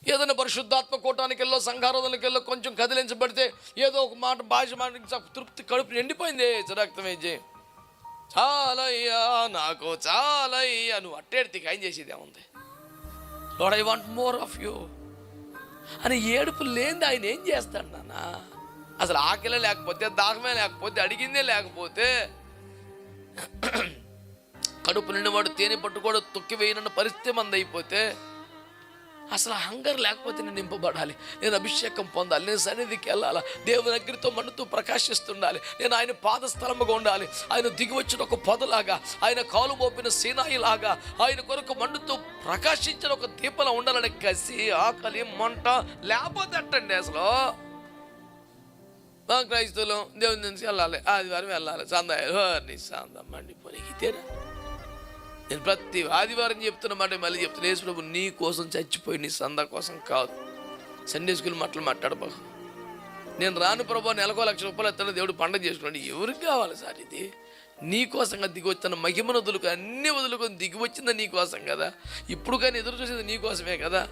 ఏదైనా పరిశుద్ధాత్మ కూటానికి వెళ్ళో సంఘారాధనకి వెళ్ళో కొంచెం కదిలించబడితే ఏదో ఒక మాట భాష మాట తృప్తి కడుపు నిండిపోయింది. రక్తం వేజే చాలయ్యా, నాకు చాలయ్యా, నువ్వు అట్టేడితే ఏం చేసేది ఏముంది? Lord I want more of you అని ఏడుపు లేనిది ఆయన ఏం చేస్తాడు నాన్న? అసలు ఆకలే లేకపోతే, దాహమే లేకపోతే, అడిగిందే లేకపోతే, కడుపు నిండివాడు తేనె పట్టుకోడు తొక్కి వేయనన్న పరిస్థితి మంది అయిపోతే, అసలు హంగర్ లేకపోతే నేను నింపబడాలి, నేను అభిషేకం పొందాలి, నేను సన్నిధికి వెళ్ళాలి, దేవుని అగ్నితో మండుతూ ప్రకాశిస్తుండాలి, నేను ఆయన పాదస్థలముగా ఉండాలి, ఆయన దిగి వచ్చిన ఒక పొదలాగా, ఆయన కాలు మోపిన సీనాయిలాగా, ఆయన కొరకు మండుతూ ప్రకాశించిన ఒక దీపంలా ఉండాలని కసి, ఆకలి, మంట లేకపోతే అట్టండి. అసలు క్రైస్తవులు దేవుని నుంచి వెళ్ళాలి, ఆదివారం వెళ్ళాలి, సందా మండిపోయి ఇదేనా? నేను ప్రతి ఆదివారం చెప్తున్న మాట మళ్ళీ చెప్తున్నా, యేసు ప్రభు నీ కోసం చచ్చిపోయి నీ సందా కోసం కాదు. సండే స్కూల్ మాట్లాడబాకు. నేను రాను ప్రభు, నెలకు 1,00,000 రూపాయలు ఎత్తాను, దేవుడు పండుగ చేసుకున్నాడు. ఎవరికి కావాలి సార్ ఇది? నీ కోసంగా దిగి వచ్చిన మహిమను వదులుకు అన్ని వదులుకొని దిగి వచ్చిందా నీ కోసం కదా. ఇప్పుడు కానీ ఎదురు చూసేది నీ కోసమే కదా.